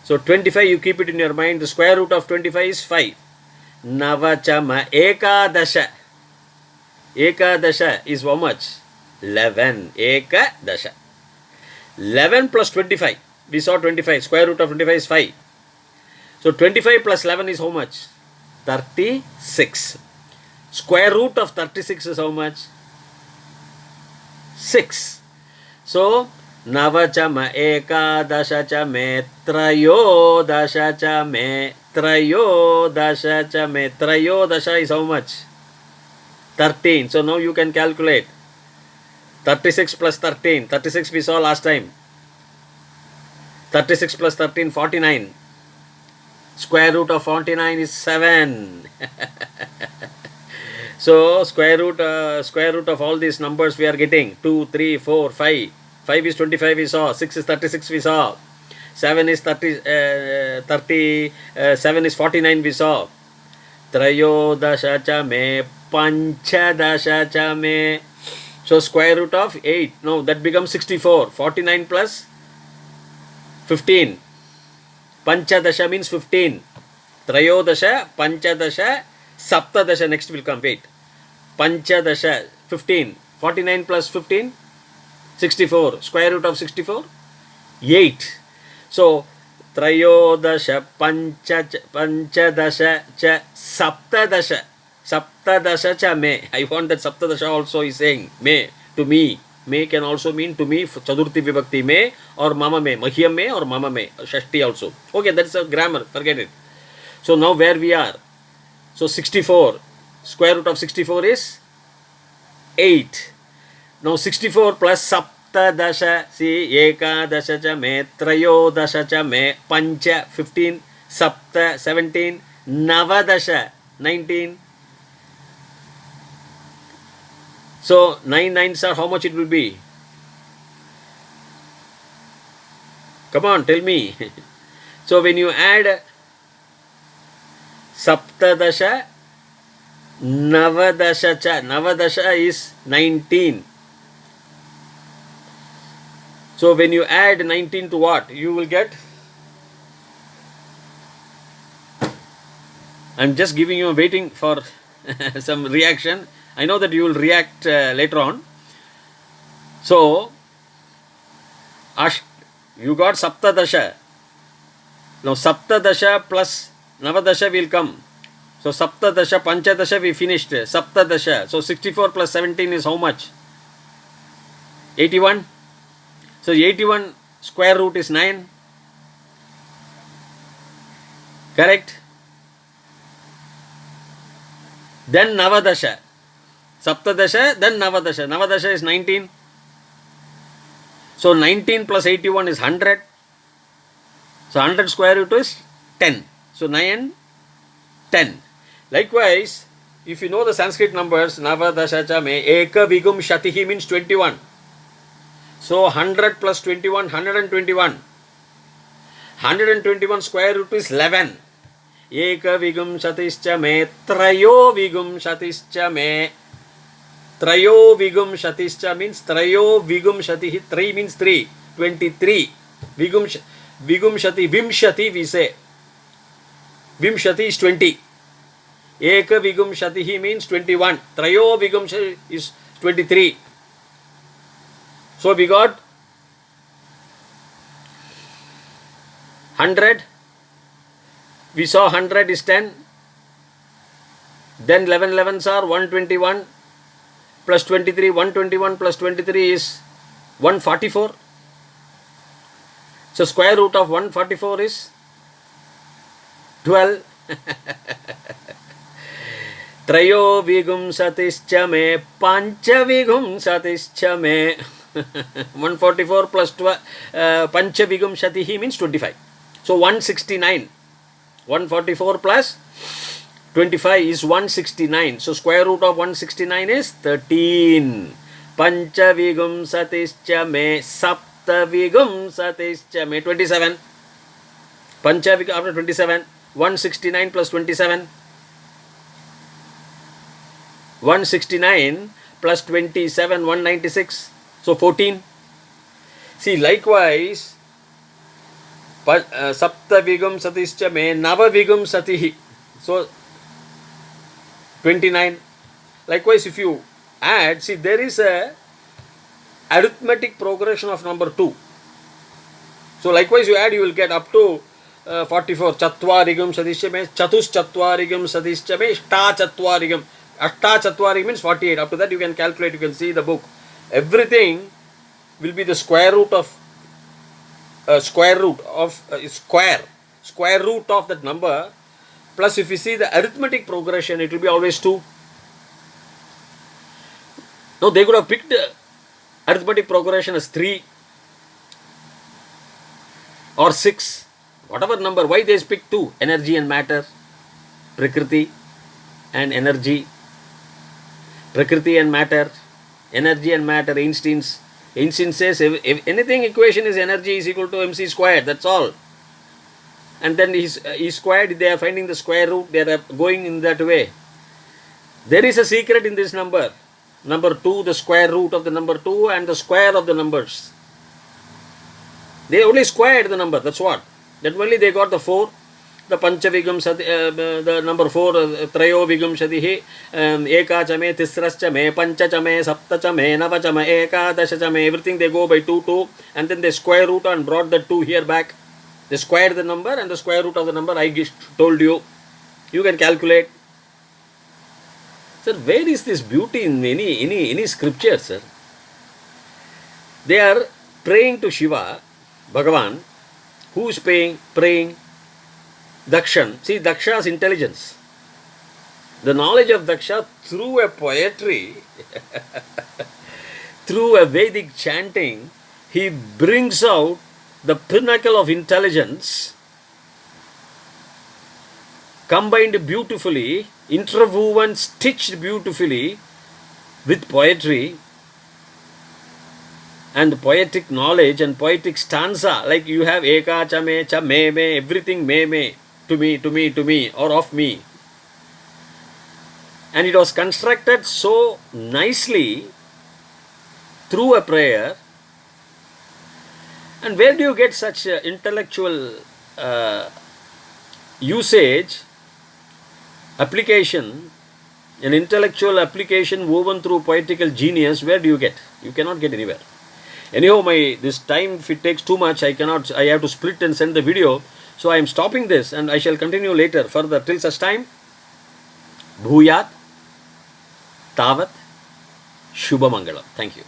So 25, you keep it in your mind. The square root of 25 is 5. Navachama ekadasha. Ekadasha is how much? 11. Ekadasha. 11 plus 25. We saw 25. Square root of 25 is 5. So 25 plus 11 is how much? 36. Square root of 36 is how much? 6. So Navachama ekadasha me trayodasha me trayodasha me trayodasha is how much? 13. So now you can calculate. 36 plus 13. 36 we saw last time. 36 plus 13, 49. Square root of 49 is 7. So square root of all these numbers we are getting 2, 3, 4, 5. 5 is 25 we saw. 6 is 36 we saw. 7 is 7 is 49 we saw. Trayodasha cha me panchadasha cha me. So square root of 8. No, that becomes 64. 49 plus 15. Panchadasha means 15. Trayodasha, Panchadasha, Saptadasha next will come. Wait. Panchadasha, 15. 49 plus 15, 64. Square root of 64, 8. So, Trayodasha, Panchadasha, cha, Saptadasha. Saptadasha cha me. I want that Saptadasha also is saying me, to me. Me can also mean to me, Chadurthi Vibhakti me or Mama me, Mahyam me or Mama me, Shashti also. Okay, that's a grammar, forget it. So now where we are? So 64, square root of 64 is 8. Now 64 plus Saptadasha, see, Ekadasha cha me, Trayodasha cha me, Pancha, 15, Sapta, 17, Navadasha, 19. So 9 nines are how much it will be? Come on, tell me. So when you add Saptadasha, Navadasha cha, Navadasha is 19. So when you add 19 to what? You will get? I'm just giving you, waiting for some reaction. I know that you will react later on. So, you got Saptadasha. Now, Saptadasha plus Navadasha will come. So, Saptadasha, Panchadasha we finished. Saptadasha. So, 64 plus 17 is how much? 81. So, 81 square root is 9. Correct? Then Navadasha. Saptadasha, then Navadasha. Navadasha is 19. So 19 plus 81 is 100. So 100 square root is 10. So 9, 10. Likewise, if you know the Sanskrit numbers, Navadasha cha me, Eka Vigum Shatihi means 21. So 100 plus 21, 121. 121 square root is 11. Eka Vigum Shatischa me, Trayo Vigum Shatischa me. Trayo Vigum Shatischa means Trayo Vigum Shatihi. 3 means 3. 23. Vigum Shati. Vimshati we say. Vimshati is 20. Eka Vigum Shatihi means 21. Trayo Vigum Shati is 23. So we got 100. We saw 100 is 10. Then 11 11s are 121. Plus 23, 121 plus 23 is 144. So square root of 144 is 12. Trayo Vigum Satischa me, Pancha Vigum Satischa me. 144 plus 12, Pancha Vigum Shatihi means 25. So 169. 144 plus 25 is 169. So square root of 169 is 13. Pancha Vigum Satischa me, Sapta Vigum Satischa me, 27. Pancha Vigum after 27. 169 plus 27. 169 plus 27, 196. So 14. See, likewise, Saptavigam satischa me navavigam satihi. So 29. Likewise, if you add, see, there is a arithmetic progression of number 2. So likewise, you add, you will get up to 44. Chatvarigam sadischa me chatus chatvarigam sadischa me shta chatvarigam. Ashta chatvarigam means 48. Up to that you can calculate, you can see the book. Everything will be the square root of square root of that number. Plus, if you see the arithmetic progression, it will be always 2. Now, they could have picked arithmetic progression as 3 or 6, whatever number. Why they pick 2? Energy and matter, Prakriti and energy, Prakriti and matter, energy and matter. Einstein says if anything equation is energy is equal to mc squared, that's all. And then E squared, they are finding the square root, they are going in that way. There is a secret in this number. Number 2, the square root of the number 2 and the square of the numbers. They only squared the number, that's what. That only they got the 4. The Panchavigam, the number 4, Trayo Vigam Shadihi, Eka Chame, Tisras Chame, Pancha Chame, Sapta Chame, Nava Chame, Eka Dasha Chame, everything they go by 2, 2. And then they square root and brought the 2 here back. They squared the number and the square root of the number I told you. You can calculate. Sir, where is this beauty in any scripture, sir? They are praying to Shiva, Bhagavan. Who is praying? Dakshan. See, Daksha's intelligence. The knowledge of Daksha through a poetry, through a Vedic chanting, he brings out the pinnacle of intelligence, combined beautifully, interwoven, stitched beautifully with poetry and poetic knowledge and poetic stanza. Like you have Eka, Chame, Chame, Me, everything me, to me, or of me. And it was constructed so nicely through a prayer. And where do you get such intellectual usage, application, an intellectual application woven through poetical genius? Where do you get? You cannot get anywhere. Anyhow, this time, if it takes too much, I have to split and send the video. So I am stopping this and I shall continue later further. Till such time, Bhuyat Tavat Shubhamangalam. Thank you.